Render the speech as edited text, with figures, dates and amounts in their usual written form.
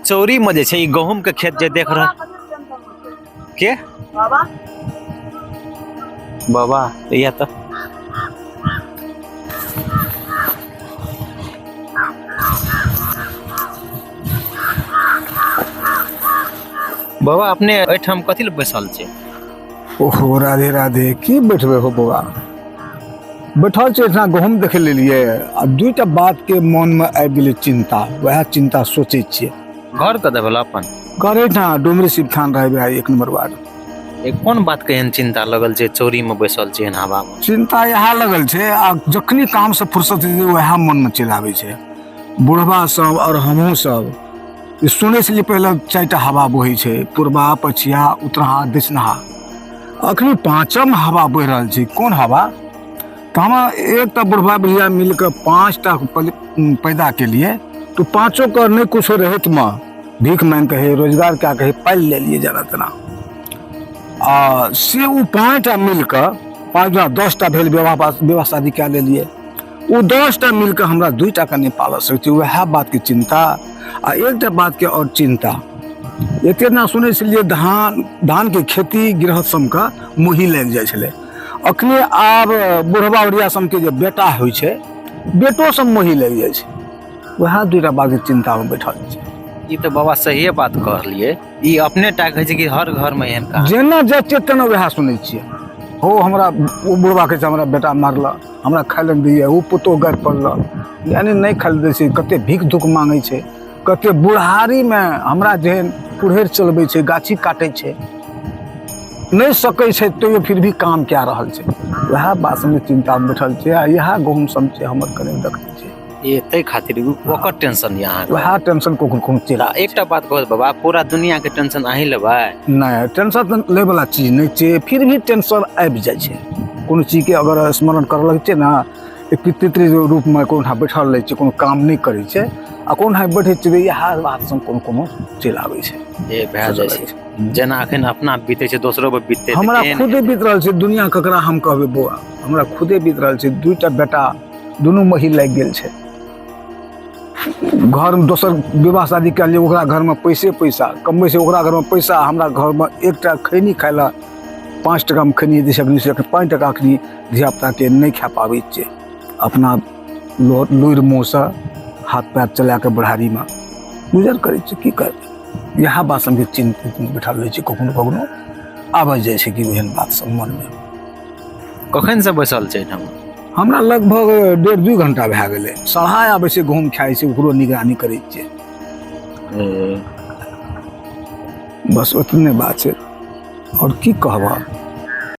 चौरी में जे छै ई गहूम के खेत जे देख रहा के बाबा या तो बाबा अपने एठाम कथी ले बैसल छै? ओहो राधे राधे, की बैठबे हो बौआ? बैठल छै इतना गहूम देखे लेलिए आ दुईटा बात के मन में आबि गेलै चिंता, वह चिंता सोचे छिए। घर कदे भेल अपन? घर एठाम डुमरी शिवथान रहबे एक नंबर वार्ड। कोन बात के एहन चिंता लगल छै चौरी में बैसल छै एहन हवा में? चिंता यहाँ लगल छै आ जखनी काम से फुर्सत है वह मन में चल आवे छै। बुढ़वा सब और हमहू सब सुने से पहले चारिटा हवा बहे छै, पूर्वा पछिया उत्तरहा दक्षिणहा। अखनी पांचम हवा बह रहा छै। कौन हवा? तो हम एक बुढ़वा बुढ़िया मिलकर 5टा पैदा के लिए तो पांचों का नहीं कुछ रहे तुम भीख मांग कहे रोजगार क्या कहे पाल ले लिए जाना तना से वो 5टा मिलकर 5 10टा भेल विवाह शादी क्या ले लिए वो 10टा मिलकर हमरा 2टा का नहीं पाल सकते। वह बात की चिंता आ एक बात के और चिंता एते ना सुने से लिए धान के खेती गृहस्थम का मुही लग जाए छले। अखने आब बुढ़वा उड़िया सम के जो बेटा होइ छै बेटो सब मोही लग जाए छै। वह 2टा बात के चिंता में बैठल छै। ई तो बाबा सही बात कहलिए। ई अपने टा कहै छै कि हर घर में एहन का जेना जाय छै तेना वह सुनै छियै। हो हमरा वो बुढ़वा के हमरा बेटा मारला, हमरा खाय लग दिए, वो पुतो गाड़ पड़ल, यानी नहीं खाय दै छै। कते भीख दुख मांगे छै, कते बुढ़ारी में हमरा जेहन कुढ़ेर चलबे छै, गाछी काटे छै, नहीं सकै छै तो फिर भी काम क्या रहल छै। वह बात में चिंता में बैठल छै। यह गहूम सब छै हमर कने देखै छै। एते खातिर ओकर टेंशन यहाँ वह टेंशन को चला। एकटा बात कहत बाबा, पूरा दुनिया के टेंशन अहीं लेबै? नहीं, टेंशन ले वाला चीज नहीं छै। फिर भी टेंशन आबि जाए छै। कोनो चीज के अगर स्मरण कर लगे छै ना, एक पितृ रूप में कोनो बैठल रहे छै, कोनो काम नहीं करे छै आ कोनो बैठे छै यह बात सब कोनो चल आवे छै। ए भए जाय छै जेना अखन अपना बीते छै दोसरो पे बीते। हमरा खुदे बीत रहल छै। दुनिया ककरा हम कहबे बौआ? हमरा खुदे बीत रहल छै। 2टा बेटा दोनों मही लग गेल छै। घर में दोसर विवाह शादी के लिए ओकरा घर में पैसा कमबै छै, ओकरा घर में पैसा, हमरा घर में एकटा खैनी खाय ला 5 टका में खैनी दै सकनी से 5 टका अखनी धियापुता के नहीं खा पाबै छै। अपना लुइर मुँह से हाथ पैर चला के बुढ़ारी में गुजर करे छै। की करबै? यह बात सब चिंतित में बैठल रहे छै। कखनो आबि जाए छै कि एहन बात सब मन में। कखन से बैसल छै एठाम? हमरा लगभग 1.5-2 घंटा भए गेलै। सढ़ा आबै छै गहूम खाइ छै, ओकरो निगरानी करै छै। बस उतने बात छै और की कहब।